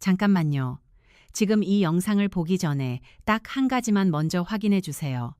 잠깐만요. 지금 이 영상을 보기 전에 딱 한 가지만 먼저 확인해 주세요.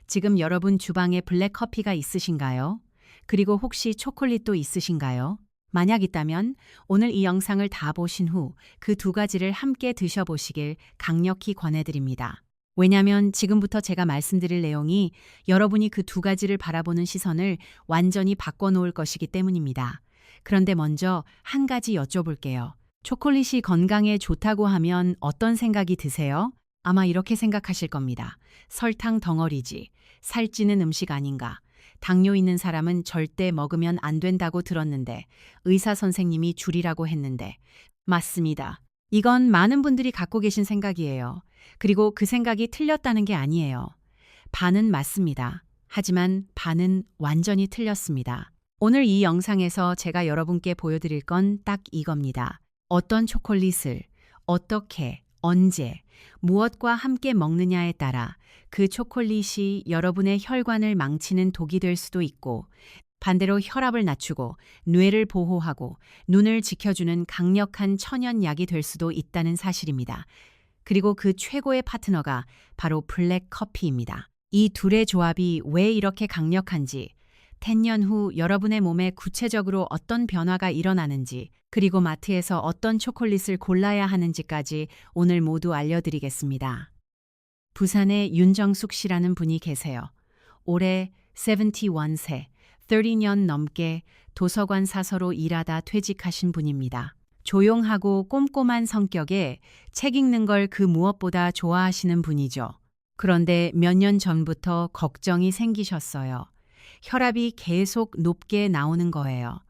지금 여러분 주방에 블랙 커피가 있으신가요? 그리고 혹시 초콜릿도 있으신가요? 만약 있다면 오늘 이 영상을 다 보신 후 그 두 가지를 함께 드셔보시길 강력히 권해드립니다. 왜냐하면 지금부터 제가 말씀드릴 내용이 여러분이 그 두 가지를 바라보는 시선을 완전히 바꿔놓을 것이기 때문입니다. 그런데 먼저 한 가지 여쭤볼게요. 초콜릿이 건강에 좋다고 하면 어떤 생각이 드세요? 아마 이렇게 생각하실 겁니다. 설탕 덩어리지, 살찌는 음식 아닌가. 당뇨 있는 사람은 절대 먹으면 안 된다고 들었는데 의사 선생님이 줄이라고 했는데. 맞습니다. 이건 많은 분들이 갖고 계신 생각이에요. 그리고 그 생각이 틀렸다는 게 아니에요. 반은 맞습니다. 하지만 반은 완전히 틀렸습니다. 오늘 이 영상에서 제가 여러분께 보여드릴 건 딱 이겁니다. 어떤 초콜릿을, 어떻게, 언제, 무엇과 함께 먹느냐에 따라 그 초콜릿이 여러분의 혈관을 망치는 독이 될 수도 있고 반대로 혈압을 낮추고 뇌를 보호하고 눈을 지켜주는 강력한 천연약이 될 수도 있다는 사실입니다. 그리고 그 최고의 파트너가 바로 블랙 커피입니다. 이 둘의 조합이 왜 이렇게 강력한지, 10년 후 여러분의 몸에 구체적으로 어떤 변화가 일어나는지, 그리고 마트에서 어떤 초콜릿을 골라야 하는지까지 오늘 모두 알려드리겠습니다. 부산에 윤정숙 씨라는 분이 계세요. 올해 71세, 30년 넘게 도서관 사서로 일하다 퇴직하신 분입니다. 조용하고 꼼꼼한 성격에 책 읽는 걸 그 무엇보다 좋아하시는 분이죠. 그런데 몇 년 전부터 걱정이 생기셨어요. 혈압이 계속 높게 나오는 거예요.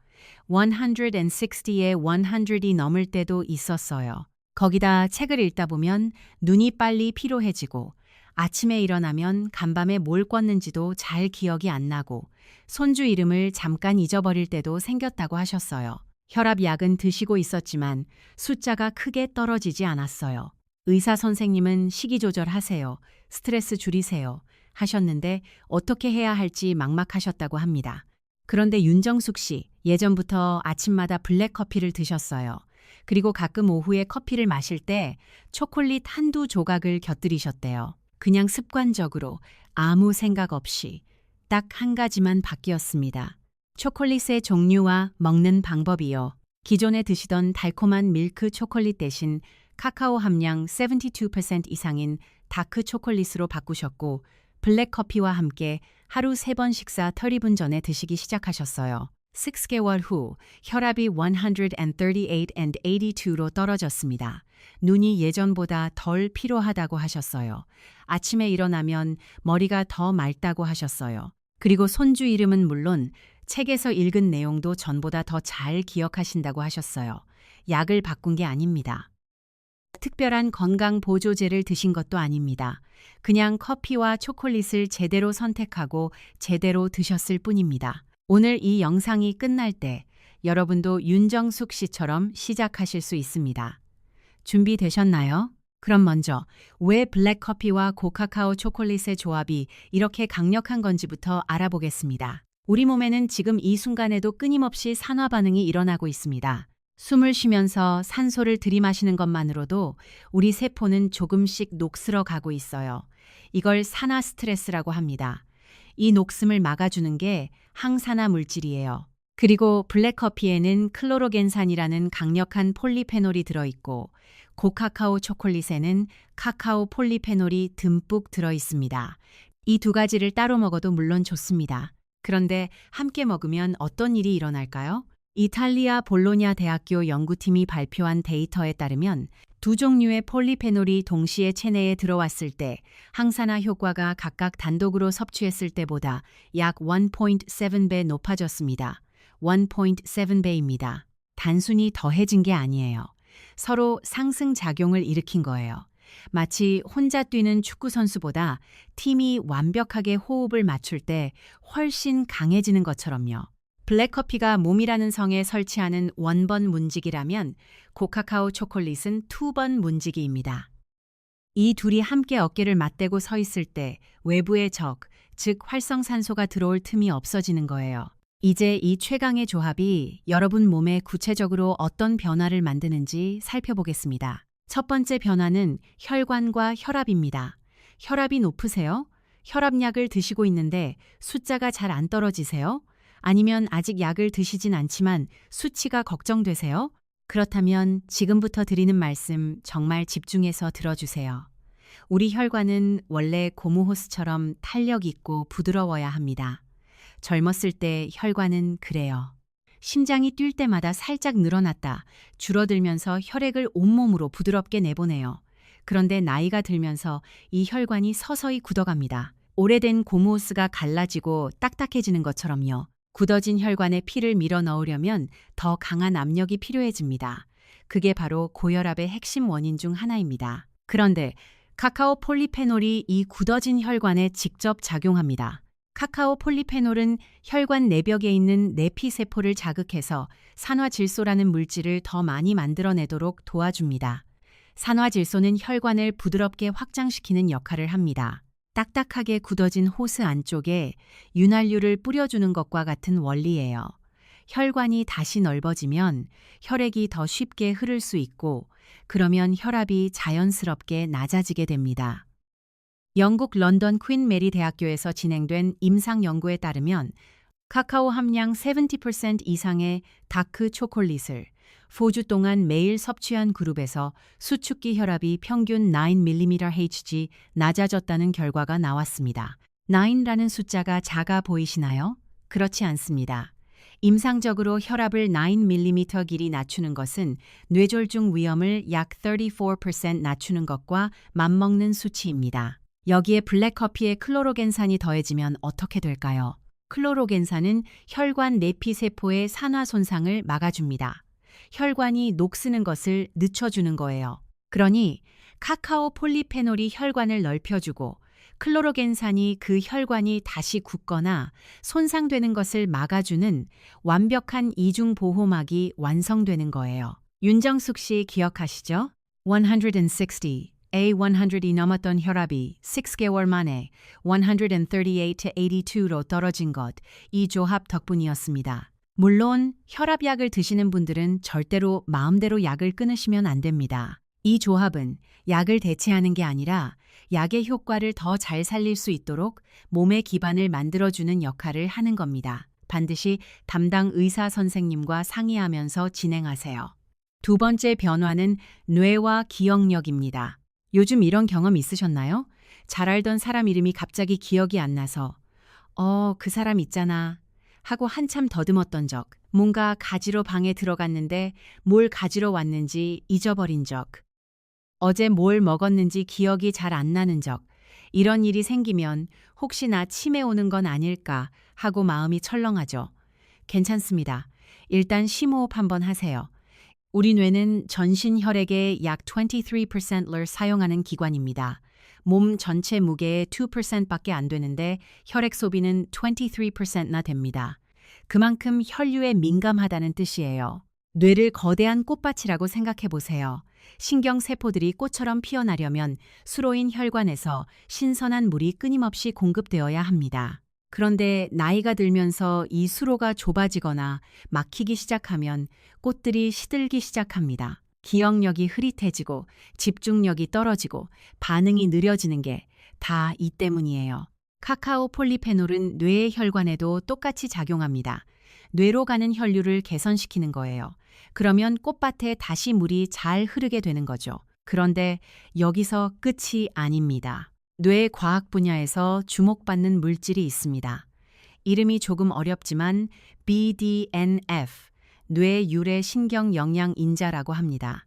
160에 100이 넘을 때도 있었어요. 거기다 책을 읽다 보면 눈이 빨리 피로해지고 아침에 일어나면 간밤에 뭘 껐는지도 잘 기억이 안 나고 손주 이름을 잠깐 잊어버릴 때도 생겼다고 하셨어요. 혈압 약은 드시고 있었지만 숫자가 크게 떨어지지 않았어요. 의사 선생님은 식이 조절하세요. 스트레스 줄이세요. 하셨는데 어떻게 해야 할지 막막하셨다고 합니다. 그런데 윤정숙 씨, 예전부터 아침마다 블랙커피를 드셨어요. 그리고 가끔 오후에 커피를 마실 때 초콜릿 한두 조각을 곁들이셨대요. 그냥 습관적으로 아무 생각 없이 딱 한 가지만 바뀌었습니다. 초콜릿의 종류와 먹는 방법이요. 기존에 드시던 달콤한 밀크 초콜릿 대신 카카오 함량 72% 이상인 다크 초콜릿으로 바꾸셨고 블랙커피와 함께 하루 3번 식사 30분 전에 드시기 시작하셨어요. 6개월 후 혈압이 138 and 82로 떨어졌습니다. 눈이 예전보다 덜 피로하다고 하셨어요. 아침에 일어나면 머리가 더 맑다고 하셨어요. 그리고 손주 이름은 물론 책에서 읽은 내용도 전보다 더 잘 기억하신다고 하셨어요. 약을 바꾼 게 아닙니다. 특별한 건강 보조제를 드신 것도 아닙니다. 그냥 커피와 초콜릿을 제대로 선택하고 제대로 드셨을 뿐입니다. 오늘 이 영상이 끝날 때 여러분도 윤정숙 씨처럼 시작하실 수 있습니다. 준비되셨나요? 그럼 먼저 왜 블랙커피와 고카카오 초콜릿의 조합이 이렇게 강력한 건지부터 알아보겠습니다. 우리 몸에는 지금 이 순간에도 끊임없이 산화 반응이 일어나고 있습니다. 숨을 쉬면서 산소를 들이마시는 것만으로도 우리 세포는 조금씩 녹슬어 가고 있어요. 이걸 산화 스트레스라고 합니다. 이 녹슴을 막아주는 게 항산화 물질이에요. 그리고 블랙커피에는 클로로겐산이라는 강력한 폴리페놀이 들어있고 고카카오 초콜릿에는 카카오 폴리페놀이 듬뿍 들어있습니다. 이 두 가지를 따로 먹어도 물론 좋습니다. 그런데 함께 먹으면 어떤 일이 일어날까요? 이탈리아 볼로냐 대학교 연구팀이 발표한 데이터에 따르면 두 종류의 폴리페놀이 동시에 체내에 들어왔을 때 항산화 효과가 각각 단독으로 섭취했을 때보다 약 1.7배 높아졌습니다. 1.7배입니다. 단순히 더해진 게 아니에요. 서로 상승작용을 일으킨 거예요. 마치 혼자 뛰는 축구선수보다 팀이 완벽하게 호흡을 맞출 때 훨씬 강해지는 것처럼요. 블랙커피가 몸이라는 성에 설치하는 원번 문지기라면 고카카오 초콜릿은 투번 문지기입니다. 이 둘이 함께 어깨를 맞대고 서 있을 때 외부의 적, 즉 활성산소가 들어올 틈이 없어지는 거예요. 이제 이 최강의 조합이 여러분 몸에 구체적으로 어떤 변화를 만드는지 살펴보겠습니다. 첫 번째 변화는 혈관과 혈압입니다. 혈압이 높으세요? 혈압약을 드시고 있는데 숫자가 잘 안 떨어지세요? 아니면 아직 약을 드시진 않지만 수치가 걱정되세요? 그렇다면 지금부터 드리는 말씀 정말 집중해서 들어주세요. 우리 혈관은 원래 고무 호스처럼 탄력 있고 부드러워야 합니다. 젊었을 때 혈관은 그래요. 심장이 뛸 때마다 살짝 늘어났다 줄어들면서 혈액을 온몸으로 부드럽게 내보내요. 그런데 나이가 들면서 이 혈관이 서서히 굳어갑니다. 오래된 고무호스가 갈라지고 딱딱해지는 것처럼요. 굳어진 혈관에 피를 밀어 넣으려면 더 강한 압력이 필요해집니다. 그게 바로 고혈압의 핵심 원인 중 하나입니다. 그런데 카카오 폴리페놀이 이 굳어진 혈관에 직접 작용합니다. 카카오 폴리페놀은 혈관 내벽에 있는 내피세포를 자극해서 산화질소라는 물질을 더 많이 만들어내도록 도와줍니다. 산화질소는 혈관을 부드럽게 확장시키는 역할을 합니다. 딱딱하게 굳어진 호스 안쪽에 윤활유를 뿌려주는 것과 같은 원리예요. 혈관이 다시 넓어지면 혈액이 더 쉽게 흐를 수 있고 그러면 혈압이 자연스럽게 낮아지게 됩니다. 영국 런던 퀸 메리 대학교에서 진행된 임상 연구에 따르면 카카오 함량 70% 이상의 다크 초콜릿을 4주 동안 매일 섭취한 그룹에서 수축기 혈압이 평균 9mmHg 낮아졌다는 결과가 나왔습니다. 9라는 숫자가 작아 보이시나요? 그렇지 않습니다. 임상적으로 혈압을 9mm 길이 낮추는 것은 뇌졸중 위험을 약 34% 낮추는 것과 맞먹는 수치입니다. 여기에 블랙커피에 클로로겐산이 더해지면 어떻게 될까요? 클로로겐산은 혈관 내피세포의 산화 손상을 막아줍니다. 혈관이 녹쓰는 것을 늦춰주는 거예요. 그러니 카카오 폴리페놀이 혈관을 넓혀주고 클로로겐산이 그 혈관이 다시 굳거나 손상되는 것을 막아주는 완벽한 이중 보호막이 완성되는 거예요. 윤정숙 씨 기억하시죠? 160, A100이 넘었던 혈압이 6개월 만에 138-82로 떨어진 것, 이 조합 덕분이었습니다. 물론 혈압약을 드시는 분들은 절대로 마음대로 약을 끊으시면 안 됩니다. 이 조합은 약을 대체하는 게 아니라 약의 효과를 더 잘 살릴 수 있도록 몸의 기반을 만들어주는 역할을 하는 겁니다. 반드시 담당 의사 선생님과 상의하면서 진행하세요. 두 번째 변화는 뇌와 기억력입니다. 요즘 이런 경험 있으셨나요? 잘 알던 사람 이름이 갑자기 기억이 안 나서 그 사람 있잖아 하고 한참 더듬었던 적, 뭔가 가지러 방에 들어갔는데 뭘 가지러 왔는지 잊어버린 적, 어제 뭘 먹었는지 기억이 잘 안 나는 적, 이런 일이 생기면 혹시나 치매 오는 건 아닐까 하고 마음이 철렁하죠. 괜찮습니다. 일단 심호흡 한번 하세요. 우리 뇌는 전신 혈액의 약 23%를 사용하는 기관입니다. 몸 전체 무게의 2%밖에 안 되는데 혈액 소비는 23%나 됩니다. 그만큼 혈류에 민감하다는 뜻이에요. 뇌를 거대한 꽃밭이라고 생각해 보세요. 신경세포들이 꽃처럼 피어나려면 수로인 혈관에서 신선한 물이 끊임없이 공급되어야 합니다. 그런데 나이가 들면서 이 수로가 좁아지거나 막히기 시작하면 꽃들이 시들기 시작합니다. 기억력이 흐릿해지고 집중력이 떨어지고 반응이 느려지는 게 다 이 때문이에요. 카카오 폴리페놀은 뇌의 혈관에도 똑같이 작용합니다. 뇌로 가는 혈류를 개선시키는 거예요. 그러면 꽃밭에 다시 물이 잘 흐르게 되는 거죠. 그런데 여기서 끝이 아닙니다. 뇌 과학 분야에서 주목받는 물질이 있습니다. 이름이 조금 어렵지만 BDNF, 뇌 유래 신경 영양 인자라고 합니다.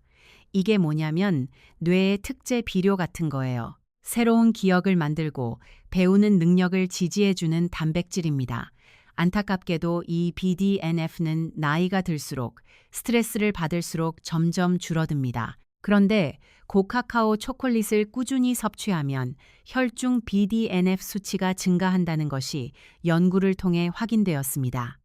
이게 뭐냐면 뇌의 특제 비료 같은 거예요. 새로운 기억을 만들고 배우는 능력을 지지해주는 단백질입니다. 안타깝게도 이 BDNF는 나이가 들수록 스트레스를 받을수록 점점 줄어듭니다. 그런데 고카카오 초콜릿을 꾸준히 섭취하면 혈중 BDNF 수치가 증가한다는 것이 연구를 통해 확인되었습니다.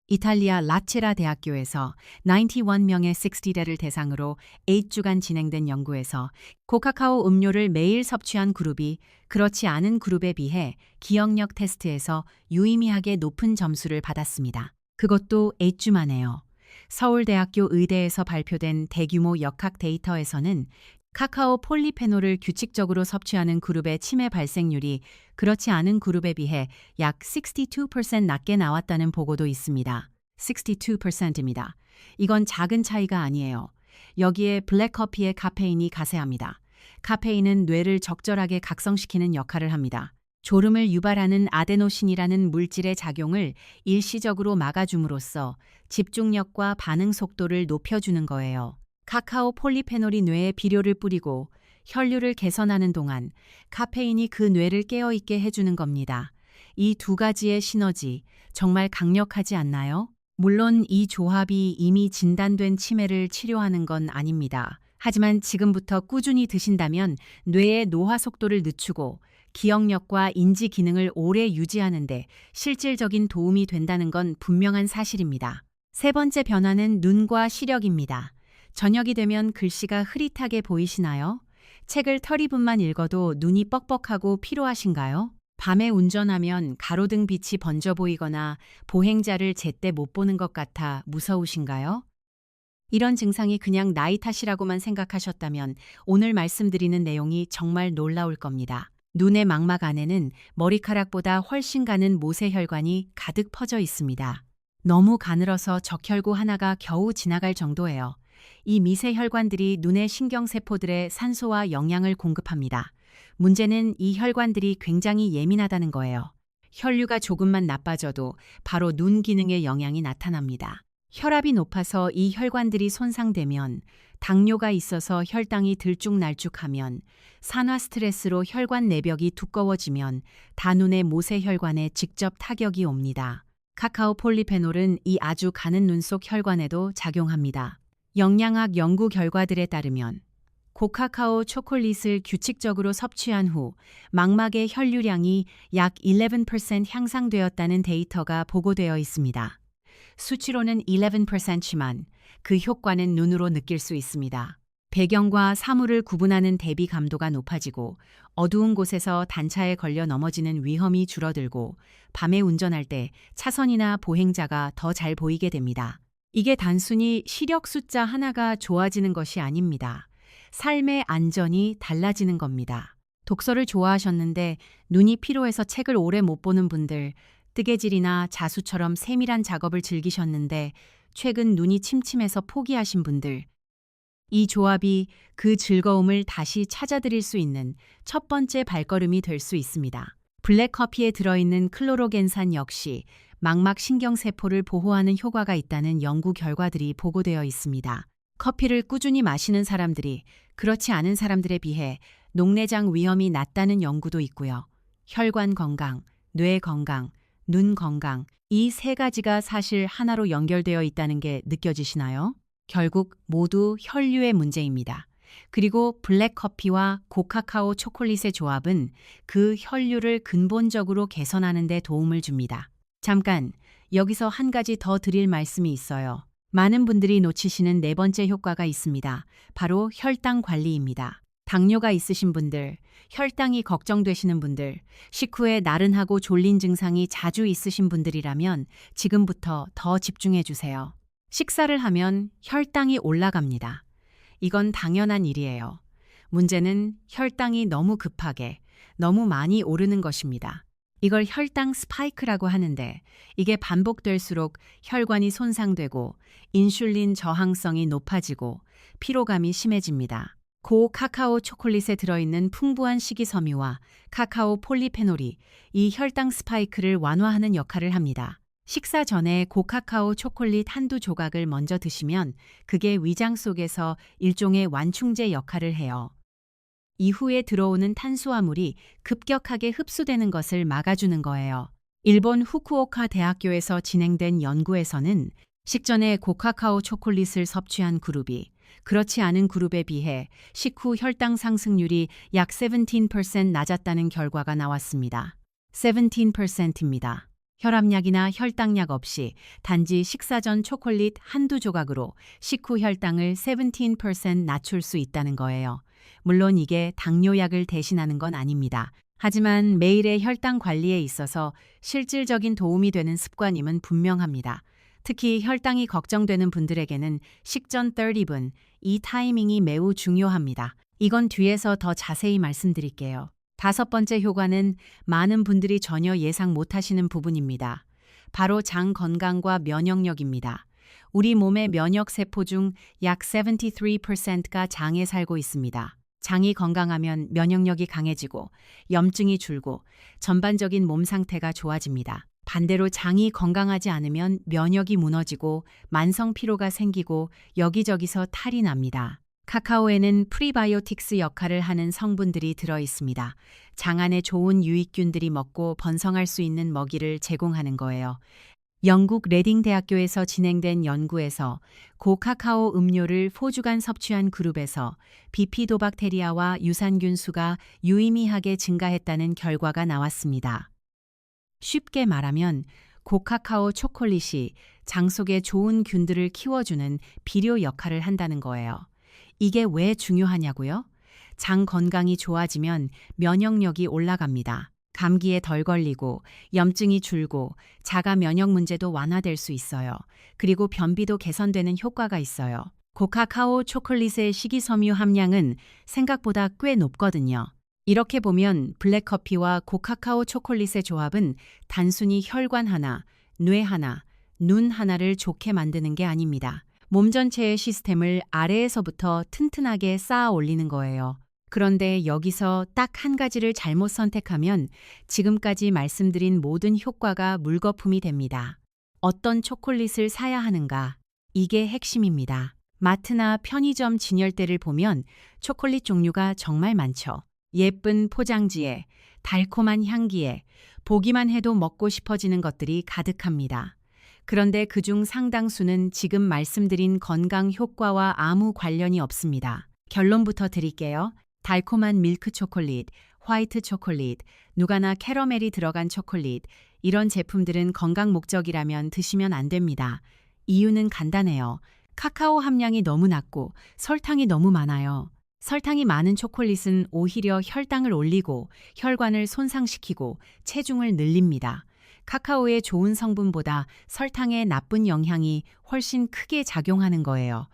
이탈리아 라체라 대학교에서 91명의 60대를 대상으로 8주간 진행된 연구에서 고카카오 음료를 매일 섭취한 그룹이 그렇지 않은 그룹에 비해 기억력 테스트에서 유의미하게 높은 점수를 받았습니다. 그것도 8주 만에요. 서울대학교 의대에서 발표된 대규모 역학 데이터에서는 카카오 폴리페놀을 규칙적으로 섭취하는 그룹의 치매 발생률이 그렇지 않은 그룹에 비해 약 62% 낮게 나왔다는 보고도 있습니다. 62%입니다. 이건 작은 차이가 아니에요. 여기에 블랙커피의 카페인이 가세합니다. 카페인은 뇌를 적절하게 각성시키는 역할을 합니다. 졸음을 유발하는 아데노신이라는 물질의 작용을 일시적으로 막아줌으로써 집중력과 반응 속도를 높여주는 거예요. 카카오 폴리페놀이 뇌에 비료를 뿌리고 혈류를 개선하는 동안 카페인이 그 뇌를 깨어있게 해주는 겁니다. 이 두 가지의 시너지 정말 강력하지 않나요? 물론 이 조합이 이미 진단된 치매를 치료하는 건 아닙니다. 하지만 지금부터 꾸준히 드신다면 뇌의 노화 속도를 늦추고 기억력과 인지 기능을 오래 유지하는 데 실질적인 도움이 된다는 건 분명한 사실입니다. 세 번째 변화는 눈과 시력입니다. 저녁이 되면 글씨가 흐릿하게 보이시나요? 책을 터리분만 읽어도 눈이 뻑뻑하고 피로하신가요? 밤에 운전하면 가로등 빛이 번져 보이거나 보행자를 제때 못 보는 것 같아 무서우신가요? 이런 증상이 그냥 나이 탓이라고만 생각하셨다면 오늘 말씀드리는 내용이 정말 놀라울 겁니다. 눈의 망막 안에는 머리카락보다 훨씬 가는 모세혈관이 가득 퍼져 있습니다. 너무 가늘어서 적혈구 하나가 겨우 지나갈 정도예요. 이 미세혈관들이 눈의 신경세포들의 산소와 영양을 공급합니다. 문제는 이 혈관들이 굉장히 예민하다는 거예요. 혈류가 조금만 나빠져도 바로 눈 기능에 영향이 나타납니다. 혈압이 높아서 이 혈관들이 손상되면, 당뇨가 있어서 혈당이 들쭉날쭉하면, 산화 스트레스로 혈관 내벽이 두꺼워지면 다 눈의 모세혈관에 직접 타격이 옵니다. 카카오 폴리페놀은 이 아주 가는 눈 속 혈관에도 작용합니다. 영양학 연구 결과들에 따르면 고카카오 초콜릿을 규칙적으로 섭취한 후 망막의 혈류량이 약 11% 향상되었다는 데이터가 보고되어 있습니다. 수치로는 11%지만 그 효과는 눈으로 느낄 수 있습니다. 배경과 사물을 구분하는 대비 감도가 높아지고 어두운 곳에서 단차에 걸려 넘어지는 위험이 줄어들고 밤에 운전할 때 차선이나 보행자가 더 잘 보이게 됩니다. 이게 단순히 시력 숫자 하나가 좋아지는 것이 아닙니다. 삶의 안전이 달라지는 겁니다. 독서를 좋아하셨는데 눈이 피로해서 책을 오래 못 보는 분들, 뜨개질이나 자수처럼 세밀한 작업을 즐기셨는데 최근 눈이 침침해서 포기하신 분들, 이 조합이 그 즐거움을 다시 찾아드릴 수 있는 첫 번째 발걸음이 될 수 있습니다. 블랙커피에 들어있는 클로로겐산 역시 망막 신경세포를 보호하는 효과가 있다는 연구 결과들이 보고되어 있습니다. 커피를 꾸준히 마시는 사람들이 그렇지 않은 사람들에 비해 녹내장 위험이 낮다는 연구도 있고요. 혈관 건강, 뇌 건강, 눈 건강, 이 세 가지가 사실 하나로 연결되어 있다는 게 느껴지시나요? 결국 모두 혈류의 문제입니다. 그리고 블랙커피와 고카카오 초콜릿의 조합은 그 혈류를 근본적으로 개선하는 데 도움을 줍니다. 잠깐, 여기서 한 가지 더 드릴 말씀이 있어요. 많은 분들이 놓치시는 네 번째 효과가 있습니다. 바로 혈당 관리입니다. 당뇨가 있으신 분들, 혈당이 걱정되시는 분들, 식후에 나른하고 졸린 증상이 자주 있으신 분들이라면 지금부터 더 집중해 주세요. 식사를 하면 혈당이 올라갑니다. 이건 당연한 일이에요. 문제는 혈당이 너무 급하게, 너무 많이 오르는 것입니다. 이걸 혈당 스파이크라고 하는데 이게 반복될수록 혈관이 손상되고 인슐린 저항성이 높아지고 피로감이 심해집니다. 고카카오 초콜릿에 들어있는 풍부한 식이섬유와 카카오 폴리페놀이 이 혈당 스파이크를 완화하는 역할을 합니다. 식사 전에 고카카오 초콜릿 한두 조각을 먼저 드시면 그게 위장 속에서 일종의 완충제 역할을 해요. 이후에 들어오는 탄수화물이 급격하게 흡수되는 것을 막아주는 거예요. 일본 후쿠오카 대학교에서 진행된 연구에서는 식전에 고카카오 초콜릿을 섭취한 그룹이 그렇지 않은 그룹에 비해 식후 혈당 상승률이 약 17% 낮았다는 결과가 나왔습니다. 17%입니다. 혈압약이나 혈당약 없이 단지 식사 전 초콜릿 한두 조각으로 식후 혈당을 17% 낮출 수 있다는 거예요. 물론 이게 당뇨약을 대신하는 건 아닙니다. 하지만 매일의 혈당 관리에 있어서 실질적인 도움이 되는 습관임은 분명합니다. 특히 혈당이 걱정되는 분들에게는 식전 30분, 이 타이밍이 매우 중요합니다. 이건 뒤에서 더 자세히 말씀드릴게요. 다섯 번째 효과는 많은 분들이 전혀 예상 못하시는 부분입니다. 바로 장 건강과 면역력입니다. 우리 몸의 면역 세포 중 약 73%가 장에 살고 있습니다. 장이 건강하면 면역력이 강해지고 염증이 줄고 전반적인 몸 상태가 좋아집니다. 반대로 장이 건강하지 않으면 면역이 무너지고 만성 피로가 생기고 여기저기서 탈이 납니다. 카카오에는 프리바이오틱스 역할을 하는 성분들이 들어 있습니다. 장 안에 좋은 유익균들이 먹고 번성할 수 있는 먹이를 제공하는 거예요. 영국 레딩 대학교에서 진행된 연구에서 고카카오 음료를 4주간 섭취한 그룹에서 비피도박테리아와 유산균 수가 유의미하게 증가했다는 결과가 나왔습니다. 쉽게 말하면 고카카오 초콜릿이 장 속에 좋은 균들을 키워주는 비료 역할을 한다는 거예요. 이게 왜 중요하냐고요? 장 건강이 좋아지면 면역력이 올라갑니다. 감기에 덜 걸리고 염증이 줄고 자가 면역 문제도 완화될 수 있어요. 그리고 변비도 개선되는 효과가 있어요. 고카카오 초콜릿의 식이섬유 함량은 생각보다 꽤 높거든요. 이렇게 보면 블랙커피와 고카카오 초콜릿의 조합은 단순히 혈관 하나, 뇌 하나, 눈 하나를 좋게 만드는 게 아닙니다. 몸 전체의 시스템을 아래에서부터 튼튼하게 쌓아 올리는 거예요. 그런데 여기서 딱 한 가지를 잘못 선택하면 지금까지 말씀드린 모든 효과가 물거품이 됩니다. 어떤 초콜릿을 사야 하는가? 이게 핵심입니다. 마트나 편의점 진열대를 보면 초콜릿 종류가 정말 많죠. 예쁜 포장지에, 달콤한 향기에, 보기만 해도 먹고 싶어지는 것들이 가득합니다. 그런데 그중 상당수는 지금 말씀드린 건강 효과와 아무 관련이 없습니다. 결론부터 드릴게요. 달콤한 밀크 초콜릿, 화이트 초콜릿, 누가나 캐러멜이 들어간 초콜릿, 이런 제품들은 건강 목적이라면 드시면 안 됩니다. 이유는 간단해요. 카카오 함량이 너무 낮고 설탕이 너무 많아요. 설탕이 많은 초콜릿은 오히려 혈당을 올리고 혈관을 손상시키고 체중을 늘립니다. 카카오의 좋은 성분보다 설탕의 나쁜 영향이 훨씬 크게 작용하는 거예요.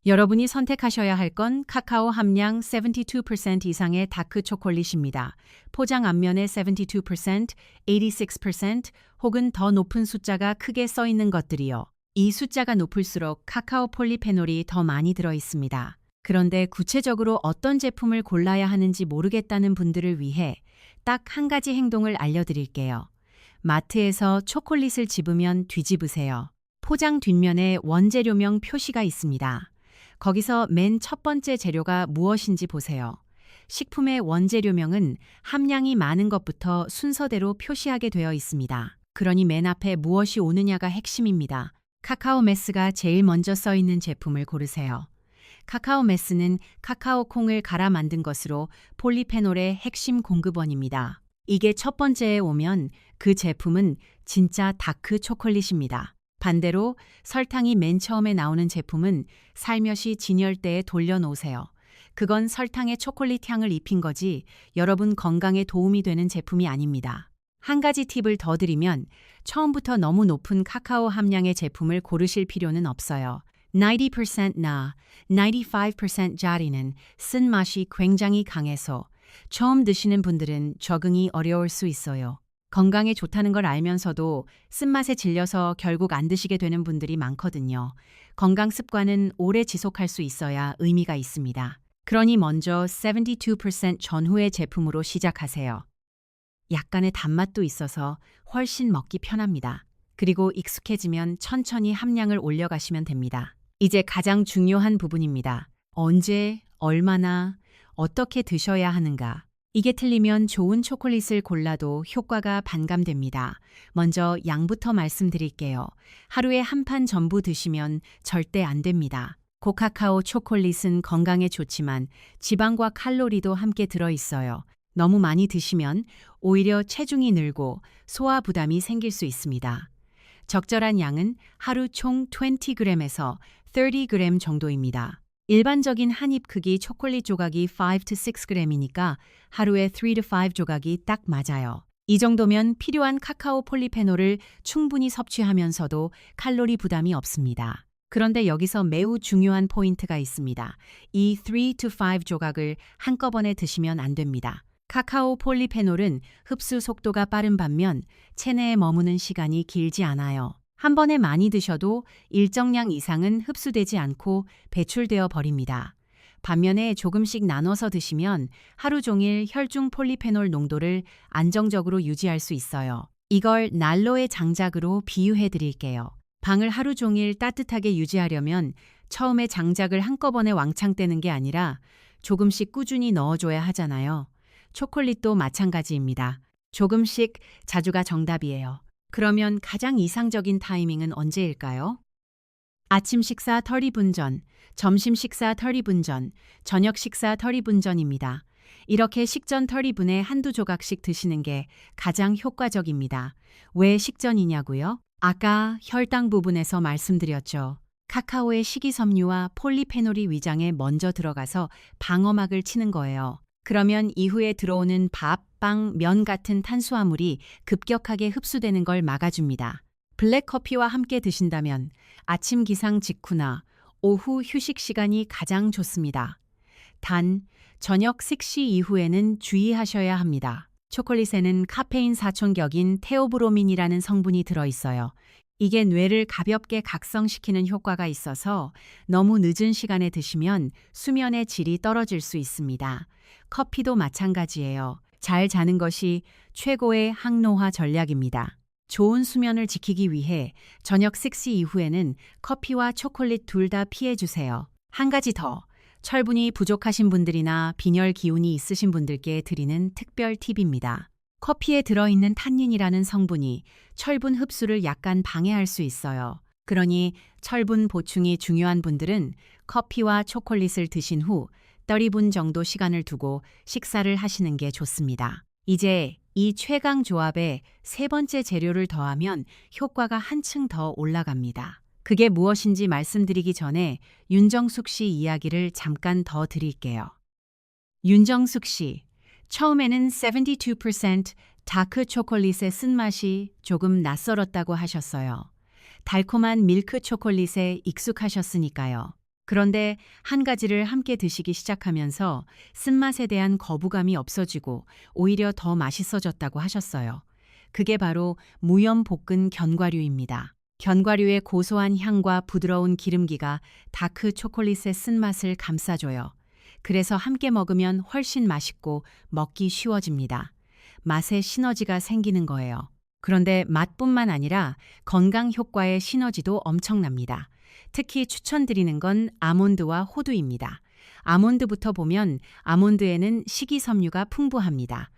여러분이 선택하셔야 할 건 카카오 함량 72% 이상의 다크 초콜릿입니다. 포장 앞면에 72%, 86% 혹은 더 높은 숫자가 크게 써 있는 것들이요. 이 숫자가 높을수록 카카오 폴리페놀이 더 많이 들어 있습니다. 그런데 구체적으로 어떤 제품을 골라야 하는지 모르겠다는 분들을 위해 딱 한 가지 행동을 알려드릴게요. 마트에서 초콜릿을 집으면 뒤집으세요. 포장 뒷면에 원재료명 표시가 있습니다. 거기서 맨 첫 번째 재료가 무엇인지 보세요. 식품의 원재료명은 함량이 많은 것부터 순서대로 표시하게 되어 있습니다. 그러니 맨 앞에 무엇이 오느냐가 핵심입니다. 카카오 메스가 제일 먼저 써 있는 제품을 고르세요. 카카오 메스는 카카오 콩을 갈아 만든 것으로 폴리페놀의 핵심 공급원입니다. 이게 첫 번째에 오면 그 제품은 진짜 다크 초콜릿입니다. 반대로 설탕이 맨 처음에 나오는 제품은 살며시 진열대에 돌려놓으세요. 그건 설탕의 초콜릿 향을 입힌 거지 여러분 건강에 도움이 되는 제품이 아닙니다. 한 가지 팁을 더 드리면 처음부터 너무 높은 카카오 함량의 제품을 고르실 필요는 없어요. 90%나 95%짜리는 쓴맛이 굉장히 강해서 처음 드시는 분들은 적응이 어려울 수 있어요. 건강에 좋다는 걸 알면서도 쓴맛에 질려서 결국 안 드시게 되는 분들이 많거든요. 건강 습관은 오래 지속할 수 있어야 의미가 있습니다. 그러니 먼저 72% 전후의 제품으로 시작하세요. 약간의 단맛도 있어서 훨씬 먹기 편합니다. 그리고 익숙해지면 천천히 함량을 올려가시면 됩니다. 이제 가장 중요한 부분입니다. 언제, 얼마나, 어떻게 드셔야 하는가. 이게 틀리면 좋은 초콜릿을 골라도 효과가 반감됩니다. 먼저 양부터 말씀드릴게요. 하루에 한 판 전부 드시면 절대 안 됩니다. 고카카오 초콜릿은 건강에 좋지만 지방과 칼로리도 함께 들어있어요. 너무 많이 드시면 오히려 체중이 늘고 소화 부담이 생길 수 있습니다. 적절한 양은 하루 총 20g에서 30g 정도입니다. 일반적인 한 입 크기 초콜릿 조각이 5 to 6g이니까 하루에 3 to 5 조각이 딱 맞아요. 이 정도면 필요한 카카오 폴리페놀을 충분히 섭취하면서도 칼로리 부담이 없습니다. 그런데 여기서 매우 중요한 포인트가 있습니다. 이 3 to 5 조각을 한꺼번에 드시면 안 됩니다. 카카오 폴리페놀은 흡수 속도가 빠른 반면 체내에 머무는 시간이 길지 않아요. 한 번에 많이 드셔도 일정량 이상은 흡수되지 않고 배출되어 버립니다. 반면에 조금씩 나눠서 드시면 하루 종일 혈중 폴리페놀 농도를 안정적으로 유지할 수 있어요. 이걸 난로의 장작으로 비유해 드릴게요. 방을 하루 종일 따뜻하게 유지하려면 처음에 장작을 한꺼번에 왕창 떼는 게 아니라 조금씩 꾸준히 넣어줘야 하잖아요. 초콜릿도 마찬가지입니다. 조금씩 자주가 정답이에요. 그러면 가장 이상적인 타이밍은 언제일까요? 아침 식사 30분 전, 점심 식사 30분 전, 저녁 식사 30분 전입니다. 이렇게 식전 30분에 한두 조각씩 드시는 게 가장 효과적입니다. 왜 식전이냐고요? 아까 혈당 부분에서 말씀드렸죠. 카카오의 식이섬유와 폴리페놀이 위장에 먼저 들어가서 방어막을 치는 거예요. 그러면 이후에 들어오는 밥, 빵, 면 같은 탄수화물이 급격하게 흡수되는 걸 막아줍니다. 블랙커피와 함께 드신다면 아침 기상 직후나 오후 휴식 시간이 가장 좋습니다. 단, 저녁 식시 이후에는 주의하셔야 합니다. 초콜릿에는 카페인 사촌격인 테오브로민이라는 성분이 들어있어요. 이게 뇌를 가볍게 각성시키는 효과가 있어서 너무 늦은 시간에 드시면 수면의 질이 떨어질 수 있습니다. 커피도 마찬가지예요. 잘 자는 것이 최고의 항노화 전략입니다. 좋은 수면을 지키기 위해 저녁 식시 이후에는 커피와 초콜릿 둘 다 피해주세요. 한 가지 더, 철분이 부족하신 분들이나 빈혈 기운이 있으신 분들께 드리는 특별 팁입니다. 커피에 들어있는 탄닌이라는 성분이 철분 흡수를 약간 방해할 수 있어요. 그러니 철분 보충이 중요한 분들은 커피와 초콜릿을 드신 후 30분 정도 시간을 두고 식사를 하시는 게 좋습니다. 이제 이 최강 조합에 세 번째 재료를 더하면 효과가 한층 더 올라갑니다. 그게 무엇인지 말씀드리기 전에 윤정숙 씨 이야기를 잠깐 더 드릴게요. 윤정숙 씨, 처음에는 72% 다크 초콜릿의 쓴맛이 조금 낯설었다고 하셨어요. 달콤한 밀크 초콜릿에 익숙하셨으니까요. 그런데 한 가지를 함께 드시기 시작하면서 쓴맛에 대한 거부감이 없어지고 오히려 더 맛있어졌다고 하셨어요. 그게 바로 무염 볶은 견과류입니다. 견과류의 고소한 향과 부드러운 기름기가 다크 초콜릿의 쓴맛을 감싸줘요. 그래서 함께 먹으면 훨씬 맛있고 먹기 쉬워집니다. 맛의 시너지가 생기는 거예요. 그런데 맛뿐만 아니라 건강 효과의 시너지도 엄청납니다. 특히 추천드리는 건 아몬드와 호두입니다. 아몬드부터 보면 아몬드에는 식이섬유가 풍부합니다.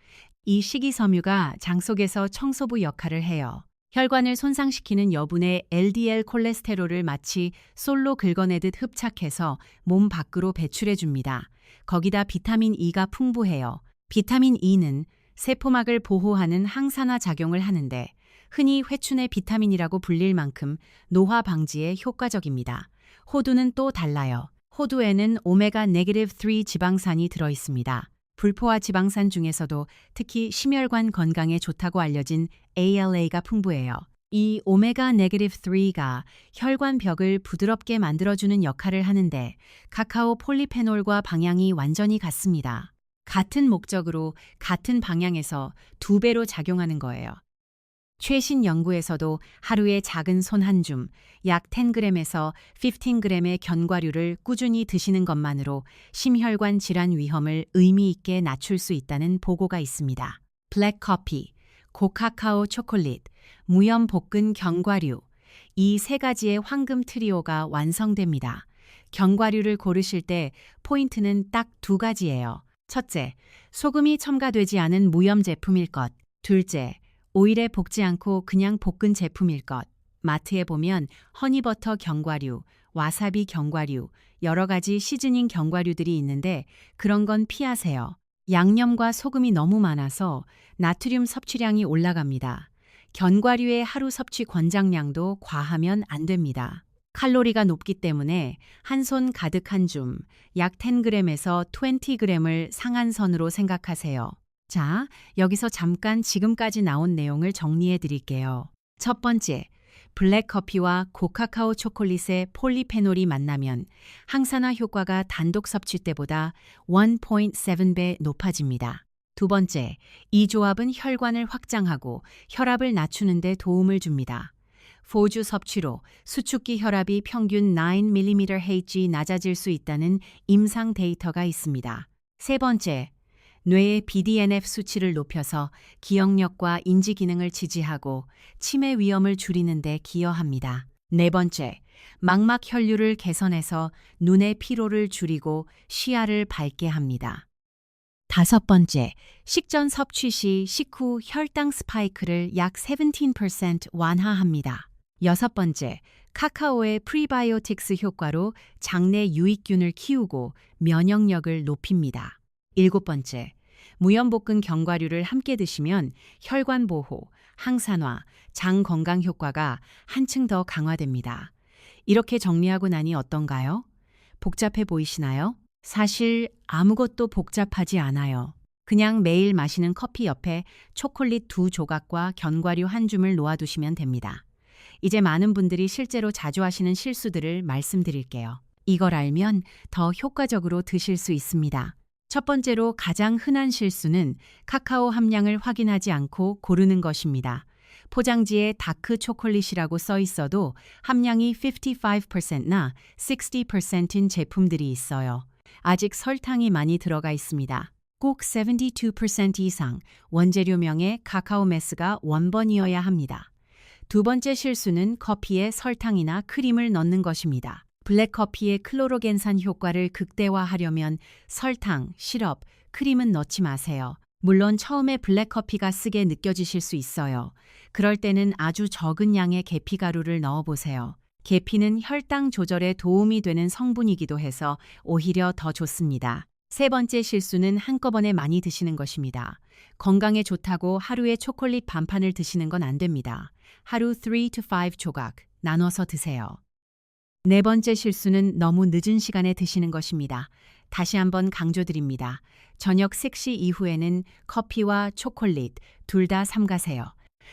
이 식이섬유가 장 속에서 청소부 역할을 해요. 혈관을 손상시키는 여분의 LDL 콜레스테롤을 마치 솔로 긁어내듯 흡착해서 몸 밖으로 배출해줍니다. 거기다 비타민 E가 풍부해요. 비타민 E는 세포막을 보호하는 항산화 작용을 하는데 흔히 회춘의 비타민이라고 불릴 만큼 노화 방지에 효과적입니다. 호두는 또 달라요. 호두에는 오메가-3 지방산이 들어있습니다. 불포화 지방산 중에서도 특히 심혈관 건강에 좋다고 알려진 ALA가 풍부해요. 이 오메가-3가 혈관 벽을 부드럽게 만들어주는 역할을 하는데 카카오 폴리페놀과 방향이 완전히 같습니다. 같은 목적으로 같은 방향에서 2배로 작용하는 거예요. 최신 연구에서도 하루에 작은 손 한 줌, 약 10g에서 15g의 견과류를 꾸준히 드시는 것만으로 심혈관 질환 위험을 의미 있게 낮출 수 있다는 보고가 있습니다. 블랙커피, 고카카오 초콜릿, 무염 볶은 견과류, 이 세 가지의 황금 트리오가 완성됩니다. 견과류를 고르실 때 포인트는 딱 2가지예요. 첫째, 소금이 첨가되지 않은 무염 제품일 것. 둘째, 오일에 볶지 않고 그냥 볶은 제품일 것. 마트에 보면 허니버터 견과류, 와사비 견과류, 여러 가지 시즈닝 견과류들이 있는데 그런 건 피하세요. 양념과 소금이 너무 많아서 나트륨 섭취량이 올라갑니다. 견과류의 하루 섭취 권장량도 과하면 안 됩니다. 칼로리가 높기 때문에 한 손 가득 한 줌, 약 10g에서 20g을 상한선으로 생각하세요. 자, 여기서 잠깐 지금까지 나온 내용을 정리해 드릴게요. 첫 번째, 블랙커피와 고카카오 초콜릿의 폴리페놀이 만나면 항산화 효과가 단독 섭취 때보다 1.7배 높아집니다. 두 번째, 이 조합은 혈관을 확장하고 혈압을 낮추는 데 도움을 줍니다. 포주 섭취로 수축기 혈압이 평균 9mmHg 낮아질 수 있다는 임상 데이터가 있습니다. 세 번째, 뇌의 BDNF 수치를 높여서 기억력과 인지 기능을 지지하고 치매 위험을 줄이는 데 기여합니다. 네 번째, 망막 혈류를 개선해서 눈의 피로를 줄이고 시야를 밝게 합니다. 다섯 번째, 식전 섭취 시 식후 혈당 스파이크를 약 17% 완화합니다. 여섯 번째, 카카오의 프리바이오틱스 효과로 장내 유익균을 키우고 면역력을 높입니다. 일곱 번째, 무염볶은 견과류를 함께 드시면 혈관 보호, 항산화, 장 건강 효과가 한층 더 강화됩니다. 이렇게 정리하고 나니 어떤가요? 복잡해 보이시나요? 사실 아무것도 복잡하지 않아요. 그냥 매일 마시는 커피 옆에 초콜릿 2조각과 견과류 한 줌을 놓아두시면 됩니다. 이제 많은 분들이 실제로 자주 하시는 실수들을 말씀드릴게요. 이걸 알면 더 효과적으로 드실 수 있습니다. 첫 번째로 가장 흔한 실수는 카카오 함량을 확인하지 않고 고르는 것입니다. 포장지에 다크 초콜릿이라고 써 있어도 함량이 55%나 60%인 제품들이 있어요. 아직 설탕이 많이 들어가 있습니다. 꼭 72% 이상 원재료명의 카카오 메스가 원본이어야 합니다. 두 번째 실수는 커피에 설탕이나 크림을 넣는 것입니다. 블랙커피의 클로로겐산 효과를 극대화하려면 설탕, 시럽, 크림은 넣지 마세요. 물론 처음에 블랙커피가 쓰게 느껴지실 수 있어요. 그럴 때는 아주 적은 양의 계피가루를 넣어보세요. 계피는 혈당 조절에 도움이 되는 성분이기도 해서 오히려 더 좋습니다. 세 번째 실수는 한꺼번에 많이 드시는 것입니다. 건강에 좋다고 하루에 초콜릿 반판을 드시는 건 안 됩니다. 하루 3 to 5 조각 나눠서 드세요. 네 번째 실수는 너무 늦은 시간에 드시는 것입니다. 다시 한번 강조드립니다. 저녁 3시 이후에는 커피와 초콜릿 둘 다 삼가세요.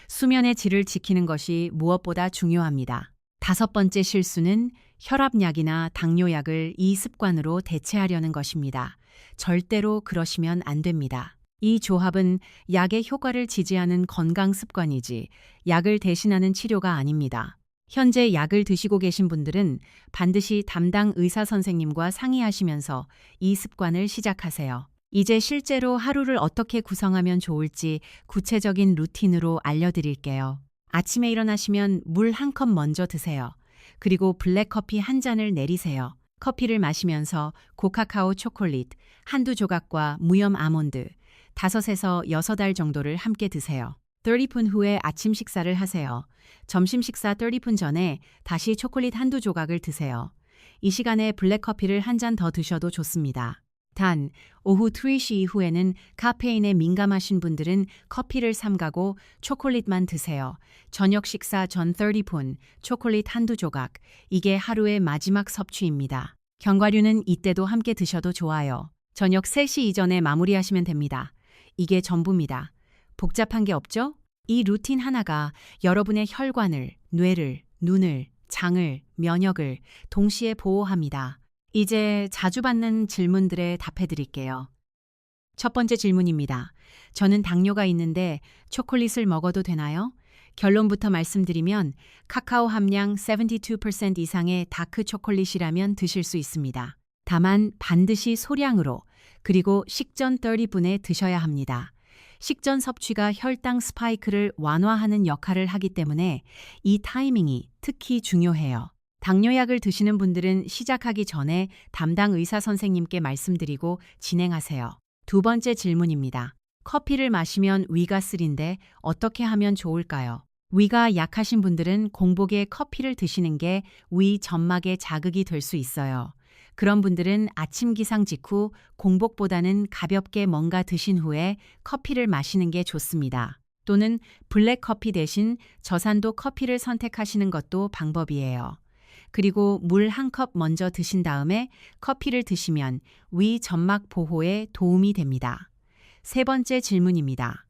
수면의 질을 지키는 것이 무엇보다 중요합니다. 다섯 번째 실수는 혈압약이나 당뇨약을 이 습관으로 대체하려는 것입니다. 절대로 그러시면 안 됩니다. 이 조합은 약의 효과를 지지하는 건강 습관이지 약을 대신하는 치료가 아닙니다. 현재 약을 드시고 계신 분들은 반드시 담당 의사 선생님과 상의하시면서 이 습관을 시작하세요. 이제 실제로 하루를 어떻게 구성하면 좋을지 구체적인 루틴으로 알려드릴게요. 아침에 일어나시면 물 한 컵 먼저 드세요. 그리고 블랙커피 한 잔을 내리세요. 커피를 마시면서 고카카오 초콜릿 한두 조각과 무염 아몬드 5에서 6알 정도를 함께 드세요. 30분 후에 아침 식사를 하세요. 점심 식사 30분 전에 다시 초콜릿 한두 조각을 드세요. 이 시간에 블랙커피를 한 잔 더 드셔도 좋습니다. 단, 오후 2시 이후에는 카페인에 민감하신 분들은 커피를 삼가고 초콜릿만 드세요. 저녁 식사 전 30분, 초콜릿 한두 조각, 이게 하루의 마지막 섭취입니다. 견과류는 이때도 함께 드셔도 좋아요. 저녁 3시 이전에 마무리하시면 됩니다. 이게 전부입니다. 복잡한 게 없죠? 이 루틴 하나가 여러분의 혈관을, 뇌를, 눈을, 장을, 면역을 동시에 보호합니다. 이제 자주 받는 질문들에 답해 드릴게요. 첫 번째 질문입니다. 저는 당뇨가 있는데 초콜릿을 먹어도 되나요? 결론부터 말씀드리면 카카오 함량 72% 이상의 다크 초콜릿이라면 드실 수 있습니다. 다만 반드시 소량으로 그리고 식전 30분에 드셔야 합니다. 식전 섭취가 혈당 스파이크를 완화하는 역할을 하기 때문에 이 타이밍이 특히 중요해요. 당뇨약을 드시는 분들은 시작하기 전에 담당 의사 선생님께 말씀드리고 진행하세요. 두 번째 질문입니다. 커피를 마시면 위가 쓰린데 어떻게 하면 좋을까요? 위가 약하신 분들은 공복에 커피를 드시는 게 위 점막에 자극이 될 수 있어요. 그런 분들은 아침 기상 직후 공복보다는 가볍게 뭔가 드신 후에 커피를 마시는 게 좋습니다. 또는 블랙 커피 대신 저산도 커피를 선택하시는 것도 방법이에요. 그리고 물 한 컵 먼저 드신 다음에 커피를 드시면 위 점막 보호에 도움이 됩니다. 세 번째 질문입니다.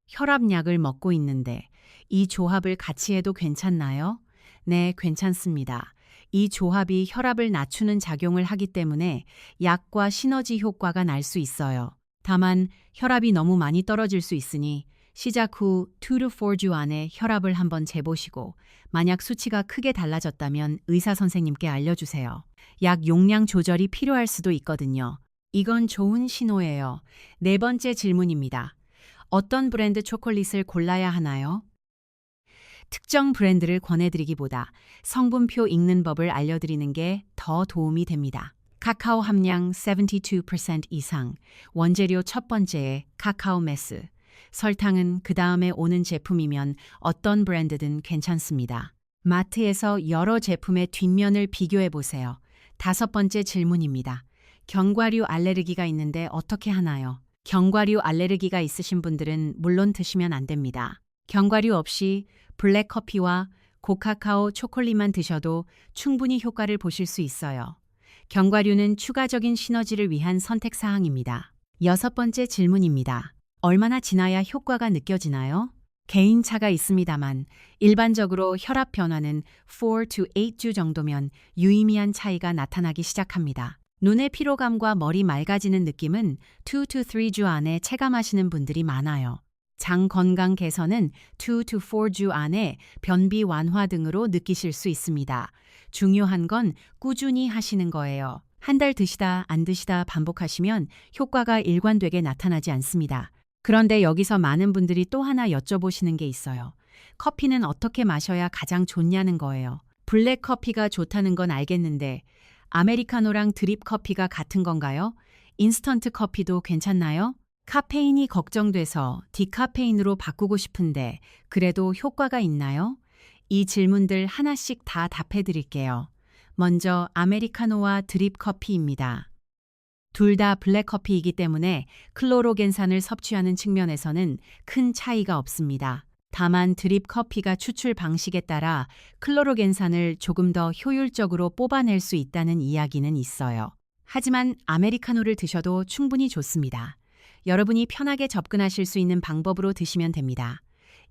혈압약을 먹고 있는데 이 조합을 같이 해도 괜찮나요? 네, 괜찮습니다. 이 조합이 혈압을 낮추는 작용을 하기 때문에 약과 시너지 효과가 날 수 있어요. 다만 혈압이 너무 많이 떨어질 수 있으니 시작 후 2 to 4주 안에 혈압을 한번 재보시고 만약 수치가 크게 달라졌다면 의사 선생님께 알려주세요. 약 용량 조절이 필요할 수도 있거든요. 이건 좋은 신호예요. 네 번째 질문입니다. 어떤 브랜드 초콜릿을 골라야 하나요? 특정 브랜드를 권해드리기보다 성분표 읽는 법을 알려드리는 게 더 도움이 됩니다. 카카오 함량 72% 이상, 원재료 첫 번째에 카카오 메스, 설탕은 그 다음에 오는 제품이면 어떤 브랜드든 괜찮습니다. 마트에서 여러 제품의 뒷면을 비교해 보세요. 다섯 번째 질문입니다. 견과류 알레르기가 있는데 어떻게 하나요? 견과류 알레르기가 있으신 분들은 물론 드시면 안 됩니다. 견과류 없이 블랙 커피와 고카카오 초콜릿만 드셔도 충분히 효과를 보실 수 있어요. 견과류는 추가적인 시너지를 위한 선택 사항입니다. 여섯 번째 질문입니다. 얼마나 지나야 효과가 느껴지나요? 개인차가 있습니다만 일반적으로 혈압 변화는 4 to 8주 정도면 유의미한 차이가 나타나기 시작합니다. 눈의 피로감과 머리 맑아지는 느낌은 2 to 3주 안에 체감하시는 분들이 많아요. 장 건강 개선은 2 to 4주 안에 변비 완화 등으로 느끼실 수 있습니다. 중요한 건 꾸준히 하시는 거예요. 한 달 드시다 안 드시다 반복하시면 효과가 일관되게 나타나지 않습니다. 그런데 여기서 많은 분들이 또 하나 여쭤보시는 게 있어요. 커피는 어떻게 마셔야 가장 좋냐는 거예요. 블랙 커피가 좋다는 건 알겠는데 아메리카노랑 드립 커피가 같은 건가요? 인스턴트 커피도 괜찮나요? 카페인이 걱정돼서 디카페인으로 바꾸고 싶은데 그래도 효과가 있나요? 이 질문들 하나씩 다 답해 드릴게요. 먼저 아메리카노와 드립 커피입니다. 둘 다 블랙 커피이기 때문에 클로로겐산을 섭취하는 측면에서는 큰 차이가 없습니다. 다만 드립 커피가 추출 방식에 따라 클로로겐산을 조금 더 효율적으로 뽑아낼 수 있다는 이야기는 있어요. 하지만 아메리카노를 드셔도 충분히 좋습니다. 여러분이 편하게 접근하실 수 있는 방법으로 드시면 됩니다.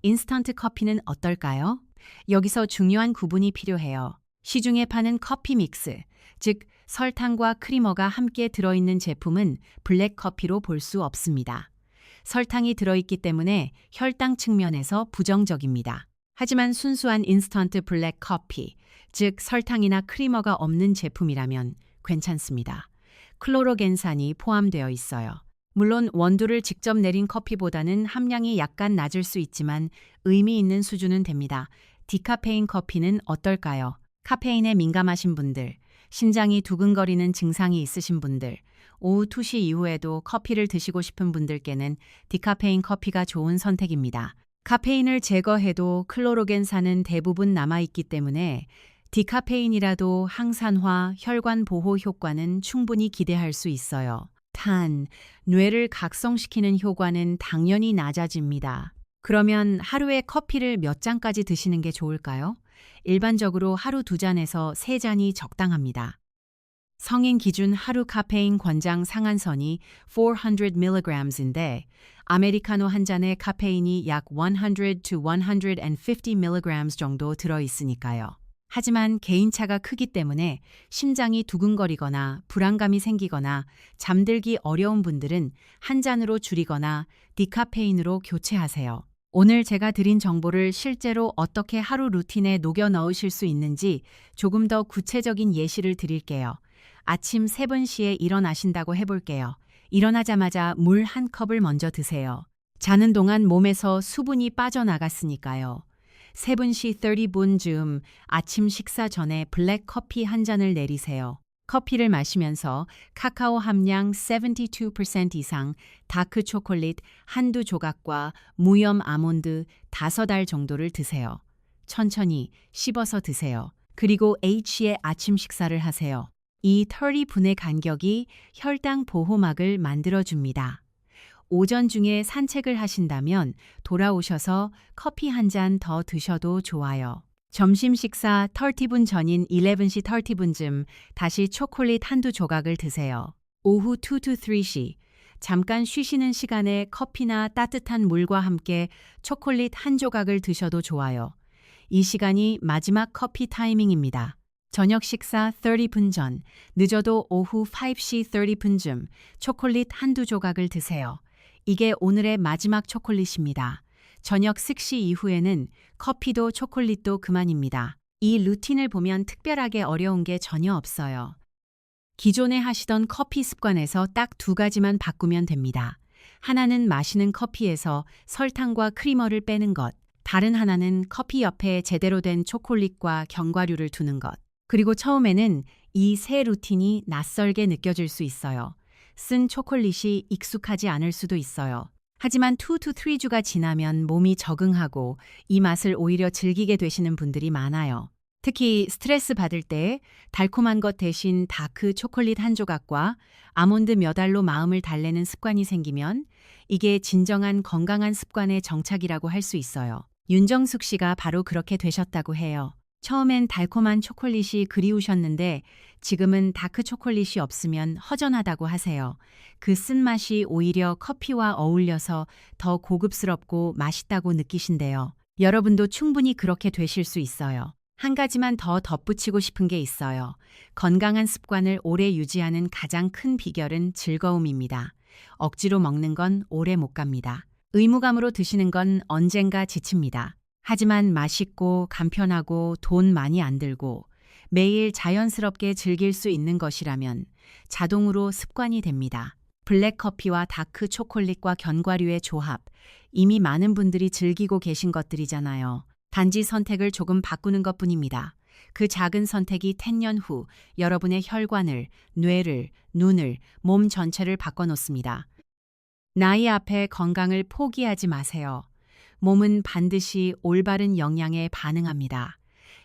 인스턴트 커피는 어떨까요? 여기서 중요한 구분이 필요해요. 시중에 파는 커피 믹스, 즉 설탕과 크리머가 함께 들어있는 제품은 블랙 커피로 볼 수 없습니다. 설탕이 들어있기 때문에 혈당 측면에서 부정적입니다. 하지만 순수한 인스턴트 블랙 커피, 즉 설탕이나 크리머가 없는 제품이라면 괜찮습니다. 클로로겐산이 포함되어 있어요. 물론 원두를 직접 내린 커피보다는 함량이 약간 낮을 수 있지만 의미 있는 수준은 됩니다. 디카페인 커피는 어떨까요? 카페인에 민감하신 분들, 심장이 두근거리는 증상이 있으신 분들, 오후 2시 이후에도 커피를 드시고 싶은 분들께는 디카페인 커피가 좋은 선택입니다. 카페인을 제거해도 클로로겐산은 대부분 남아있기 때문에 디카페인이라도 항산화, 혈관 보호 효과는 충분히 기대할 수 있어요. 단, 뇌를 각성시키는 효과는 당연히 낮아집니다. 그러면 하루에 커피를 몇 잔까지 드시는 게 좋을까요? 일반적으로 하루 2잔에서 3잔이 적당합니다. 성인 기준 하루 카페인 권장 상한선이 400mg인데 아메리카노 한 잔에 카페인이 약 100 to 150mg 정도 들어있으니까요. 하지만 개인차가 크기 때문에 심장이 두근거리거나 불안감이 생기거나 잠들기 어려운 분들은 한 잔으로 줄이거나 디카페인으로 교체하세요. 오늘 제가 드린 정보를 실제로 어떻게 하루 루틴에 녹여 넣으실 수 있는지 조금 더 구체적인 예시를 드릴게요. 아침 3분시에 일어나신다고 해볼게요. 일어나자마자 물 한 컵을 먼저 드세요. 자는 동안 몸에서 수분이 빠져나갔으니까요. 3분시 30분쯤 아침 식사 전에 블랙 커피 한 잔을 내리세요. 커피를 마시면서 카카오 함량 72% 이상 다크 초콜릿 한두 조각과 무염 아몬드 5알 정도를 드세요. 천천히 씹어서 드세요. 그리고 H의 아침 식사를 하세요. 이 30분의 간격이 혈당 보호막을 만들어줍니다. 오전 중에 산책을 하신다면 돌아오셔서 커피 한 잔 더 드셔도 좋아요. 점심 식사 30분 전인 11시 30분쯤 다시 초콜릿 한두 조각을 드세요. 오후 2 to 3시 잠깐 쉬시는 시간에 커피나 따뜻한 물과 함께 초콜릿 한 조각을 드셔도 좋아요. 이 시간이 마지막 커피 타이밍입니다. 저녁 식사 30분 전, 늦어도 오후 5시 30분쯤 초콜릿 한두 조각을 드세요. 이게 오늘의 마지막 초콜릿입니다. 저녁 식시 이후에는 커피도 초콜릿도 그만입니다. 이 루틴을 보면 특별하게 어려운 게 전혀 없어요. 기존에 하시던 커피 습관에서 딱 두 가지만 바꾸면 됩니다. 하나는 마시는 커피에서 설탕과 크리머를 빼는 것, 다른 하나는 커피 옆에 제대로 된 초콜릿과 견과류를 두는 것. 그리고 처음에는 이 세 루틴이 낯설게 느껴질 수 있어요. 쓴 초콜릿이 익숙하지 않을 수도 있어요. 하지만 2 to 3주가 지나면 몸이 적응하고 이 맛을 오히려 즐기게 되시는 분들이 많아요. 특히 스트레스 받을 때 달콤한 것 대신 다크 초콜릿 한 조각과 아몬드 몇 알로 마음을 달래는 습관이 생기면 이게 진정한 건강한 습관의 정착이라고 할 수 있어요. 윤정숙 씨가 바로 그렇게 되셨다고 해요. 처음엔 달콤한 초콜릿이 그리우셨는데 지금은 다크 초콜릿이 없으면 허전하다고 하세요. 그 쓴맛이 오히려 커피와 어울려서 더 고급스럽고 맛있다고 느끼신대요. 여러분도 충분히 그렇게 되실 수 있어요. 한 가지만 더 덧붙이고 싶은 게 있어요. 건강한 습관을 오래 유지하는 가장 큰 비결은 즐거움입니다. 억지로 먹는 건 오래 못 갑니다. 의무감으로 드시는 건 언젠가 지칩니다. 하지만 맛있고 간편하고 돈 많이 안 들고 매일 자연스럽게 즐길 수 있는 것이라면 자동으로 습관이 됩니다. 블랙커피와 다크 초콜릿과 견과류의 조합, 이미 많은 분들이 즐기고 계신 것들이잖아요. 단지 선택을 조금 바꾸는 것뿐입니다. 그 작은 선택이 10년 후 여러분의 혈관을, 뇌를, 눈을, 몸 전체를 바꿔놓습니다. 나이 앞에 건강을 포기하지 마세요. 몸은 반드시 올바른 영양에 반응합니다.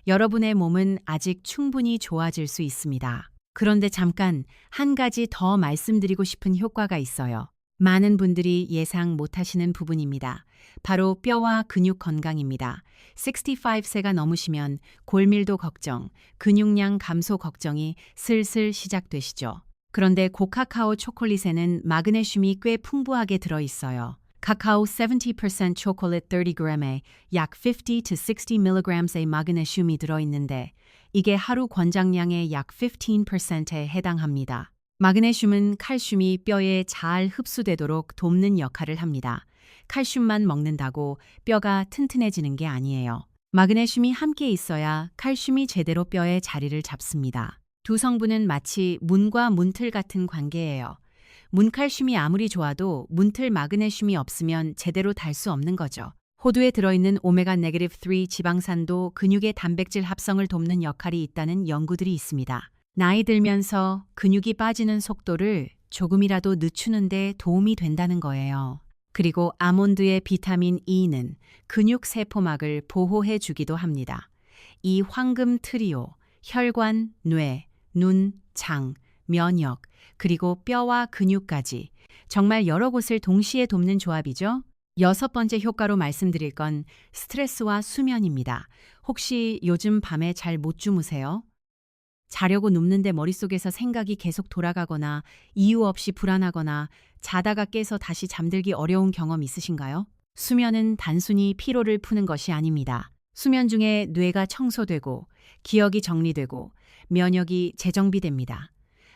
여러분의 몸은 아직 충분히 좋아질 수 있습니다. 그런데 잠깐 한 가지 더 말씀드리고 싶은 효과가 있어요. 많은 분들이 예상 못하시는 부분입니다. 바로 뼈와 근육 건강입니다. 65세가 넘으시면 골밀도 걱정, 근육량 감소 걱정이 슬슬 시작되시죠. 그런데 고카카오 초콜릿에는 마그네슘이 꽤 풍부하게 들어있어요. 카카오 70% 초콜릿 30g에 약 50 to 60mg의 마그네슘이 들어있는데 이게 하루 권장량의 약 15%에 해당합니다. 마그네슘은 칼슘이 뼈에 잘 흡수되도록 돕는 역할을 합니다. 칼슘만 먹는다고 뼈가 튼튼해지는 게 아니에요. 마그네슘이 함께 있어야 칼슘이 제대로 뼈에 자리를 잡습니다. 두 성분은 마치 문과 문틀 같은 관계예요. 문칼슘이 아무리 좋아도 문틀 마그네슘이 없으면 제대로 달 수 없는 거죠. 호두에 들어있는 오메가-3 지방산도 근육의 단백질 합성을 돕는 역할이 있다는 연구들이 있습니다. 나이 들면서 근육이 빠지는 속도를 조금이라도 늦추는 데 도움이 된다는 거예요. 그리고 아몬드의 비타민 E는 근육 세포막을 보호해 주기도 합니다. 이 황금 트리오, 혈관, 뇌, 눈, 장, 면역, 그리고 뼈와 근육까지 정말 여러 곳을 동시에 돕는 조합이죠. 6번째 효과로 말씀드릴 건 스트레스와 수면입니다. 혹시 요즘 밤에 잘 못 주무세요? 자려고 눕는데 머릿속에서 생각이 계속 돌아가거나 이유 없이 불안하거나 자다가 깨서 다시 잠들기 어려운 경험 있으신가요? 수면은 단순히 피로를 푸는 것이 아닙니다. 수면 중에 뇌가 청소되고 기억이 정리되고 면역이 재정비됩니다.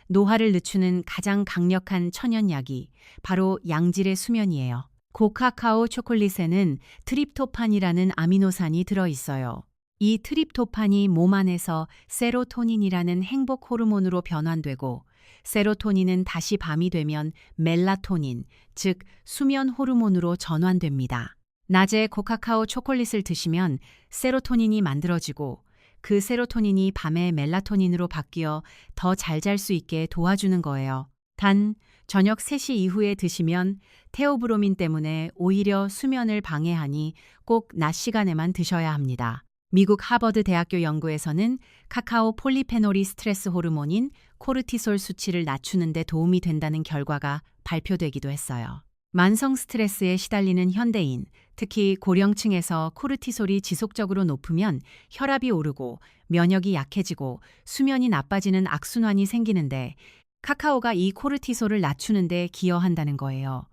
노화를 늦추는 가장 강력한 천연약이 바로 양질의 수면이에요. 고카카오 초콜릿에는 트립토판이라는 아미노산이 들어있어요. 이 트립토판이 몸 안에서 세로토닌이라는 행복 호르몬으로 변환되고 세로토닌은 다시 밤이 되면 멜라토닌, 즉 수면 호르몬으로 전환됩니다. 낮에 고카카오 초콜릿을 드시면 세로토닌이 만들어지고 그 세로토닌이 밤에 멜라토닌으로 바뀌어 더 잘 잘 수 있게 도와주는 거예요. 단, 저녁 3시 이후에 드시면 테오브로민 때문에 오히려 수면을 방해하니 꼭 낮 시간에만 드셔야 합니다. 미국 하버드 대학교 연구에서는 카카오 폴리페놀이 스트레스 호르몬인 코르티솔 수치를 낮추는 데 도움이 된다는 결과가 발표되기도 했어요. 만성 스트레스에 시달리는 현대인, 특히 고령층에서 코르티솔이 지속적으로 높으면 혈압이 오르고 면역이 약해지고 수면이 나빠지는 악순환이 생기는데 카카오가 이 코르티솔을 낮추는 데 기여한다는 거예요.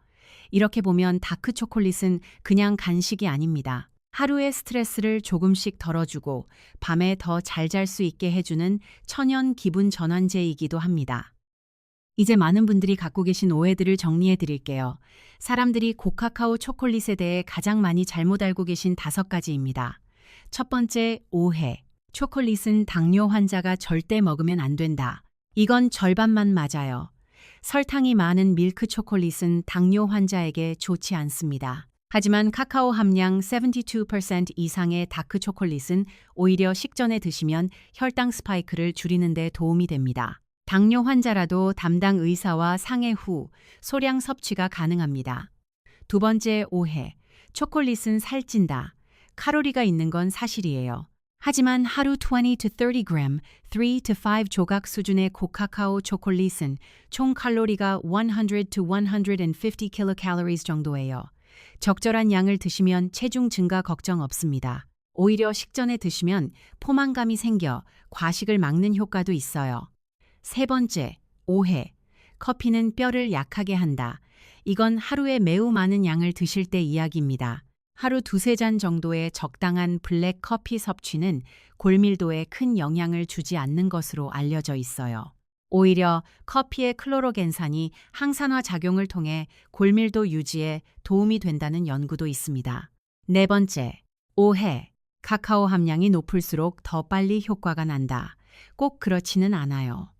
이렇게 보면 다크 초콜릿은 그냥 간식이 아닙니다. 하루의 스트레스를 조금씩 덜어주고 밤에 더 잘 잘 수 있게 해주는 천연 기분 전환제이기도 합니다. 이제 많은 분들이 갖고 계신 오해들을 정리해 드릴게요. 사람들이 고카카오 초콜릿에 대해 가장 많이 잘못 알고 계신 5가지입니다. 첫 번째, 오해. 초콜릿은 당뇨 환자가 절대 먹으면 안 된다. 이건 절반만 맞아요. 설탕이 많은 밀크 초콜릿은 당뇨 환자에게 좋지 않습니다. 하지만 카카오 함량 72% 이상의 다크 초콜릿은 오히려 식전에 드시면 혈당 스파이크를 줄이는 데 도움이 됩니다. 당뇨 환자라도 담당 의사와 상해 후 소량 섭취가 가능합니다. 두 번째 오해. 초콜릿은 살찐다. 칼로리가 있는 건 사실이에요. 하지만 하루 20 to 30g, 3 to 5 조각 수준의 고카카오 초콜릿은 총 칼로리가 100 to 150 kilocalories 정도예요. 적절한 양을 드시면 체중 증가 걱정 없습니다. 오히려 식전에 드시면 포만감이 생겨 과식을 막는 효과도 있어요. 세 번째, 오해. 커피는 뼈를 약하게 한다. 이건 하루에 매우 많은 양을 드실 때 이야기입니다. 하루 2-3잔 정도의 적당한 블랙 커피 섭취는 골밀도에 큰 영향을 주지 않는 것으로 알려져 있어요. 오히려 커피의 클로로겐산이 항산화 작용을 통해 골밀도 유지에 도움이 된다는 연구도 있습니다. 네 번째, 오해. 카카오 함량이 높을수록 더 빨리 효과가 난다. 꼭 그렇지는 않아요.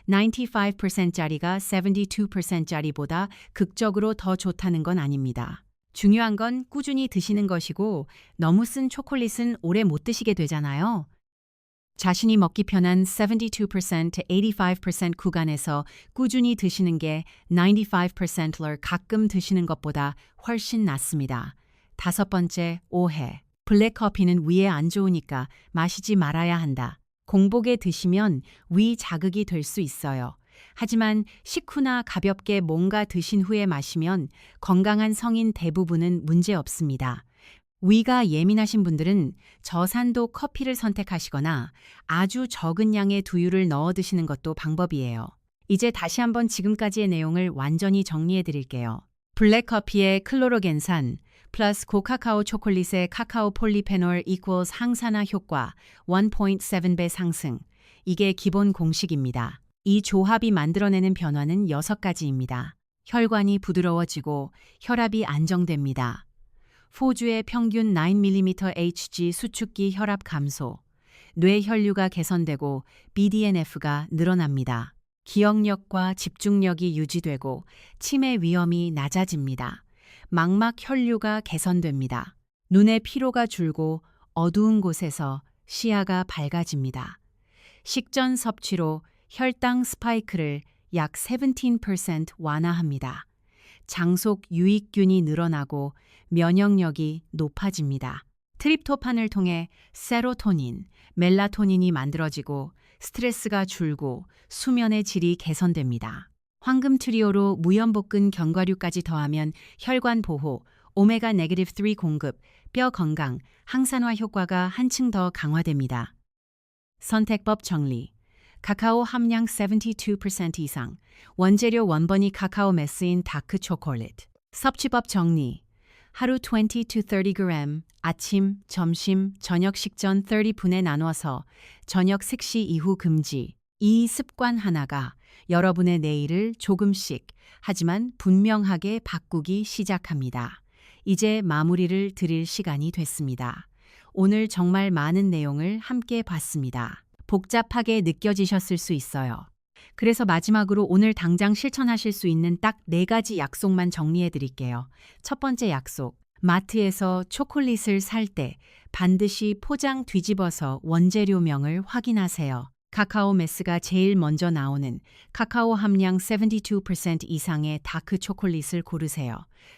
95%짜리가 72%짜리보다 극적으로 더 좋다는 건 아닙니다. 중요한 건 꾸준히 드시는 것이고 너무 쓴 초콜릿은 오래 못 드시게 되잖아요. 자신이 먹기 편한 72%, 85% 구간에서 꾸준히 드시는 게 95%를 가끔 드시는 것보다 훨씬 낫습니다. 다섯 번째, 오해. 블랙커피는 위에 안 좋으니까 마시지 말아야 한다. 공복에 드시면 위 자극이 될 수 있어요. 하지만 식후나 가볍게 뭔가 드신 후에 마시면 건강한 성인 대부분은 문제 없습니다. 위가 예민하신 분들은 저산도 커피를 선택하시거나 아주 적은 양의 두유를 넣어 드시는 것도 방법이에요. 이제 다시 한번 지금까지의 내용을 완전히 정리해 드릴게요. 블랙커피의 클로로겐산 플러스 고카카오 초콜릿의 카카오 폴리페놀 equals 항산화 효과 1.7배 상승. 이게 기본 공식입니다. 이 조합이 만들어내는 변화는 6가지입니다. 혈관이 부드러워지고 혈압이 안정됩니다. 포주의 평균 9mm Hg 수축기 혈압 감소, 뇌 혈류가 개선되고 BDNF가 늘어납니다. 기억력과 집중력이 유지되고 치매 위험이 낮아집니다. 망막 혈류가 개선됩니다. 눈의 피로가 줄고 어두운 곳에서 시야가 밝아집니다. 식전 섭취로 혈당 스파이크를 약 17% 완화합니다. 장속 유익균이 늘어나고 면역력이 높아집니다. 트립토판을 통해 세로토닌, 멜라토닌이 만들어지고 스트레스가 줄고 수면의 질이 개선됩니다. 황금 트리오로 무염복근 견과류까지 더하면 혈관 보호, 오메가 네거티브 3 공급, 뼈 건강, 항산화 효과가 한층 더 강화됩니다. 선택법 정리. 카카오 함량 72% 이상, 원재료 원본이 카카오 메스인 다크 초콜릿. 섭취법 정리. 하루 20 to 30g, 아침, 점심, 저녁 식전 30분에 나눠서 저녁 식시 이후 금지. 이 습관 하나가 여러분의 내일을 조금씩 하지만 분명하게 바꾸기 시작합니다. 이제 마무리를 드릴 시간이 됐습니다. 오늘 정말 많은 내용을 함께 봤습니다. 복잡하게 느껴지셨을 수 있어요. 그래서 마지막으로 오늘 당장 실천하실 수 있는 딱 4가지 약속만 정리해 드릴게요. 첫 번째 약속. 마트에서 초콜릿을 살 때 반드시 포장 뒤집어서 원재료명을 확인하세요. 카카오 메스가 제일 먼저 나오는 카카오 함량 72% 이상의 다크 초콜릿을 고르세요.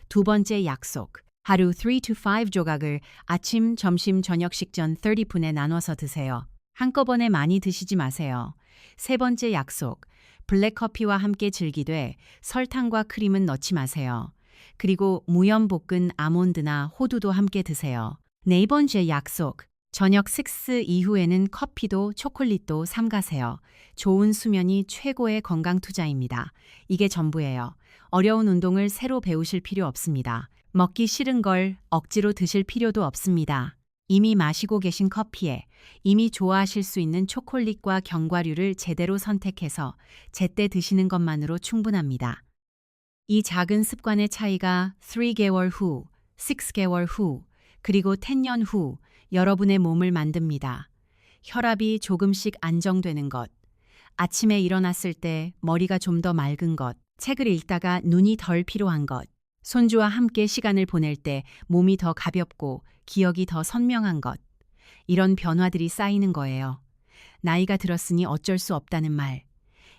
두 번째 약속. 하루 3 to 5 조각을 아침, 점심, 저녁 식전 30분에 나눠서 드세요. 한꺼번에 많이 드시지 마세요. 세 번째 약속. 블랙커피와 함께 즐기되 설탕과 크림은 넣지 마세요. 그리고 무염 볶은 아몬드나 호두도 함께 드세요. 네 번째 약속. 저녁 식스 이후에는 커피도 초콜릿도 삼가세요. 좋은 수면이 최고의 건강 투자입니다. 이게 전부예요. 어려운 운동을 새로 배우실 필요 없습니다. 먹기 싫은 걸 억지로 드실 필요도 없습니다. 이미 마시고 계신 커피에 이미 좋아하실 수 있는 초콜릿과 견과류를 제대로 선택해서 제때 드시는 것만으로 충분합니다. 이 작은 습관의 차이가 3개월 후, 6개월 후, 그리고 10년 후 여러분의 몸을 만듭니다. 혈압이 조금씩 안정되는 것, 아침에 일어났을 때 머리가 좀 더 맑은 것, 책을 읽다가 눈이 덜 피로한 것, 손주와 함께 시간을 보낼 때 몸이 더 가볍고 기억이 더 선명한 것. 이런 변화들이 쌓이는 거예요. 나이가 들었으니 어쩔 수 없다는 말.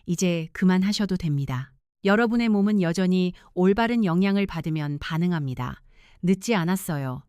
이제 그만하셔도 됩니다. 여러분의 몸은 여전히 올바른 영양을 받으면 반응합니다. 늦지 않았어요.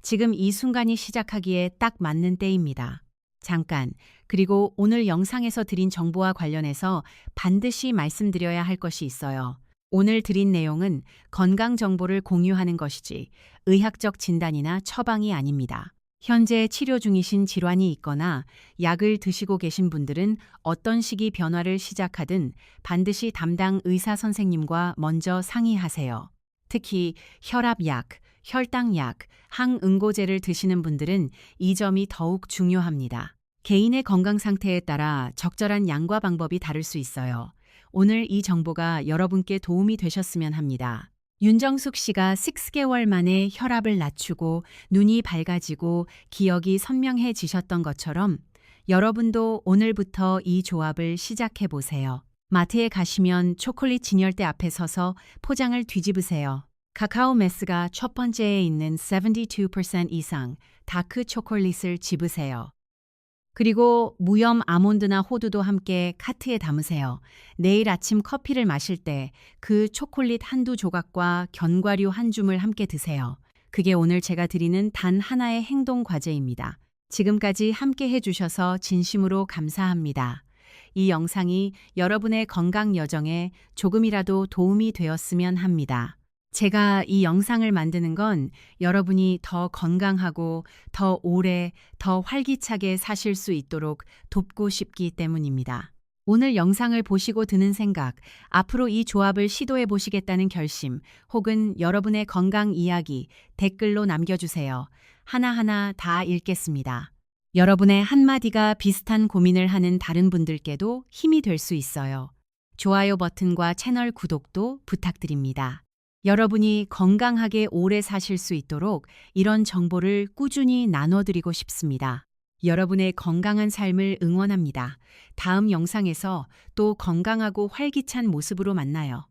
지금 이 순간이 시작하기에 딱 맞는 때입니다. 잠깐, 그리고 오늘 영상에서 드린 정보와 관련해서 반드시 말씀드려야 할 것이 있어요. 오늘 드린 내용은 건강 정보를 공유하는 것이지 의학적 진단이나 처방이 아닙니다. 현재 치료 중이신 질환이 있거나 약을 드시고 계신 분들은 어떤 시기 변화를 시작하든 반드시 담당 의사 선생님과 먼저 상의하세요. 특히 혈압약, 혈당약, 항응고제를 드시는 분들은 이 점이 더욱 중요합니다. 개인의 건강 상태에 따라 적절한 양과 방법이 다를 수 있어요. 오늘 이 정보가 여러분께 도움이 되셨으면 합니다. 윤정숙 씨가 6개월 만에 혈압을 낮추고 눈이 밝아지고 기억이 선명해지셨던 것처럼 여러분도 오늘부터 이 조합을 시작해 보세요. 마트에 가시면 초콜릿 진열대 앞에 서서 포장을 뒤집으세요. 카카오 메스가 첫 번째에 있는 72% 이상 다크 초콜릿을 집으세요. 그리고 무염 아몬드나 호두도 함께 카트에 담으세요. 내일 아침 커피를 마실 때 그 초콜릿 한두 조각과 견과류 한 줌을 함께 드세요. 그게 오늘 제가 드리는 단 하나의 행동 과제입니다. 지금까지 함께 해주셔서 진심으로 감사합니다. 이 영상이 여러분의 건강 여정에 조금이라도 도움이 되었으면 합니다. 제가 이 영상을 만드는 건 여러분이 더 건강하고 더 오래, 더 활기차게 사실 수 있도록 돕고 싶기 때문입니다. 오늘 영상을 보시고 드는 생각, 앞으로 이 조합을 시도해 보시겠다는 결심, 혹은 여러분의 건강 이야기 댓글로 남겨주세요. 하나하나 다 읽겠습니다. 여러분의 한마디가 비슷한 고민을 하는 다른 분들께도 힘이 될 수 있어요. 좋아요 버튼과 채널 구독도 부탁드립니다. 여러분이 건강하게 오래 사실 수 있도록 이런 정보를 꾸준히 나눠드리고 싶습니다. 여러분의 건강한 삶을 응원합니다. 다음 영상에서 또 건강하고 활기찬 모습으로 만나요.